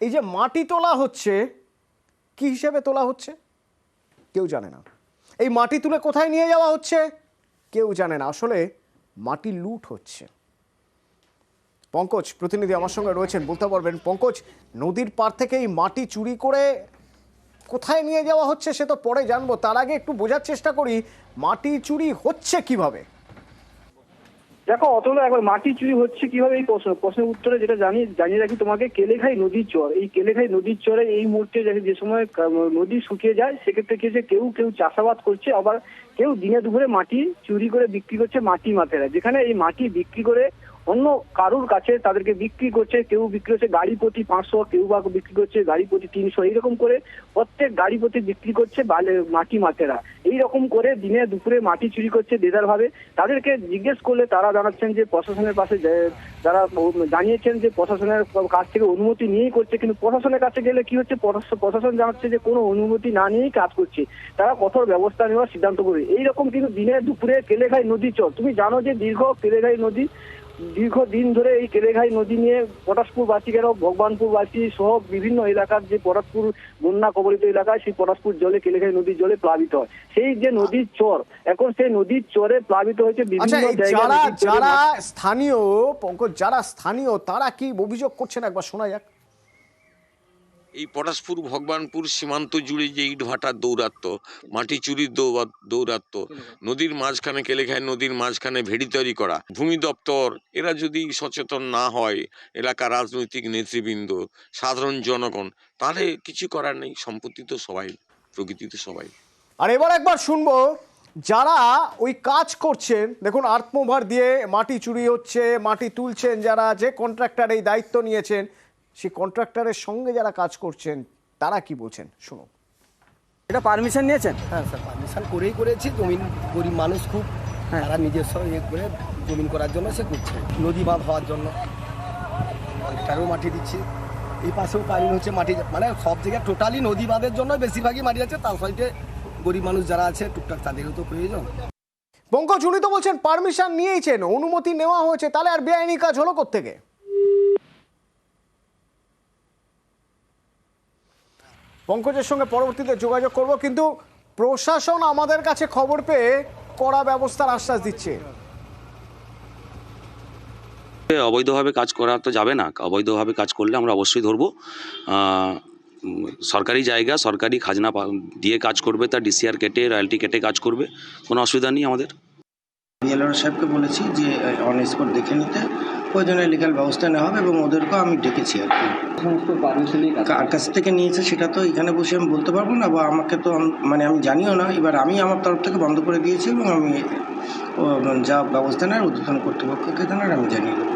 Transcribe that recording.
এই যে মাটি তোলা হচ্ছে, কি হিসেবে তোলা হচ্ছে কেউ জানে না। এই মাটি তুলে কোথায় নিয়ে যাওয়া হচ্ছে কেউ জানে না। আসলে মাটি লুট হচ্ছে। পঙ্কজ প্রতিনিধি আমার সঙ্গে রয়েছেন, বলতে পারবেন পঙ্কজ, নদীর পার থেকে এই মাটি চুরি করে কোথায় নিয়ে যাওয়া হচ্ছে সে তো পরে জানবো, তার আগে একটু বোঝার চেষ্টা করি মাটি চুরি হচ্ছে কিভাবে। দেখো অতল, একবার মাটি চুরি হচ্ছে কিভাবে এই প্রশ্নের উত্তরে যেটা জানিয়ে রাখি তোমাকে, কেলেঘাই নদীর চর। এই কেলেঘাই নদীর চরে এই মুহূর্তে যে সময় নদী শুকিয়ে যায়, সেক্ষেত্রে কি যে কেউ চাষাবাদ করছে, আবার কেউ দিনে দুপুরে মাটি চুরি করে বিক্রি করছে মাটি মাফিয়ারা, যেখানে এই মাটি বিক্রি করে অন্য কারুর কাছে তাদেরকে বিক্রি করছে। কেউ বিক্রি করছে গাড়ি প্রতি 500, কেউ বা বিক্রি করছে গাড়ি প্রতি 300, এইরকম করে প্রত্যেক গাড়ি প্রতি বিক্রি করছে মাটি মাফিয়ারা। এইরকম করে দিনে দুপুরে মাটি চুরি করছে দেদার ভাবে। তাদেরকে জিজ্ঞেস করলে তারা জানাচ্ছেন যে প্রশাসনের পাশে যারা জানিয়েছেন যে প্রশাসনের কাছ থেকে অনুমতি নিয়েই করছে, কিন্তু প্রশাসনের কাছে গেলে কি হচ্ছে, প্রশাসন জানাচ্ছে যে কোনো অনুমতি না নিয়েই কাজ করছে, তারা কঠোর ব্যবস্থা নেওয়ার সিদ্ধান্ত করবে। এইরকম কিন্তু দিনে দুপুরে কেলেঘাই নদী চর, তুমি জানো যে কেলেঘাই নদী দীর্ঘদিন ধরে এই কেলেঘাই নদী নিয়ে পটাশপুরবাসী কেন ভগবানপুরবাসী সহ বিভিন্ন এলাকার যে পটাশপুর বন্যা কবলিত এলাকায়, সেই পটাশপুর জলে কেলেঘাই নদীর জলে প্লাবিত হয়। সেই যে নদীর চর, এখন সেই নদীর চরে প্লাবিত হয়েছে বিভিন্ন জায়গায়। যারা স্থানীয় পঙ্কজ, যারা স্থানীয় তারা কি অভিযোগ করছেন একবার শোনা যাক। এই পটাশপুর ভগবানপুর সীমান্ত জুড়ে যে ইটভাটার দৌরাত্ম্য, মাটি চুরির দৌরাত্ম্য, নদীর মাঝখানে কেলেঘাই নদীর মাঝখানে ভেড়ি তৈরি করা, ভূমি দপ্তর এরা যদি সচেতন না হয়, এলাকার রাজনৈতিক নেতৃবৃন্দ, সাধারণ জনগণ, তাহলে কিছু করার নেই। সম্পত্তি তো সবাই, প্রকৃতি তো সবাই। আর এবার একবার শুনবো যারা ওই কাজ করছেন। দেখুন, আত্মভার দিয়ে মাটি চুরি হচ্ছে, মাটি তুলছেন যারা, যে কন্ট্রাক্টর এই দায়িত্ব নিয়েছেন, সেই কন্ট্রাক্টরের সঙ্গে যারা কাজ করছেন তারা কি বলছেন শুনুন। এটা পারমিশন নিয়েছেন? হ্যাঁ স্যার, পারমিশন করেছি। জমিন গরিব মানুষ খুব, তারা নিজস্ব করে জমিন করার জন্য সে করছে, নদী বাঁধ হওয়ার জন্য। তারও মাটি দিচ্ছি, এই পাশেও পাইন হচ্ছে মাটি, মানে সব জায়গায় টোটালি নদী বাঁধের জন্য বেশিরভাগই মাটি আছে। তার সাইডে গরিব মানুষ যারা আছে টুকটাক তাদেরও তো প্রয়োজন। পঙ্কজ, উনি তো বলছেন পারমিশন নিয়েছেন, অনুমতি নেওয়া হয়েছে, তাহলে আর বেআইনি কাজ হলো কোত্থেকে? পঙ্কজের সঙ্গে পরবর্তীতে যোগাযোগ করব, কিন্তু প্রশাসন আমাদের কাছে খবর পেয়ে কড়া ব্যবস্থার আশ্বাস দিচ্ছে। অবৈধভাবে কাজ করা তো যাবে না, অবৈধভাবে কাজ করলে আমরা অবশ্যই ধরবো। সরকারি জায়গা, সরকারি খাজনা দিয়ে কাজ করবে, তার ডিসিআর কেটে রয়্যালটি কেটে কাজ করবে, কোনো অসুবিধা নেই আমাদের। বিএলআর সাহেবকে বলেছি যে অন স্পট দেখে নিতে, প্রয়োজনে লিগ্যাল ব্যবস্থা নেওয়া হবে, এবং ওদেরকেও আমি ডেকেছি আর কি। সমস্ত পারমিশন কার কাছ থেকে নিয়েছে সেটা তো এখানে বসে আমি বলতে পারবো না, বা আমাকে তো মানে আমি জানিও না। এবার আমি আমার তরফ থেকে বন্ধ করে দিয়েছি, এবং আমি যা ব্যবস্থা নেওয়ার ঊর্ধ্বতন কর্তৃপক্ষকে জানার আমি জানিয়ে দেবো।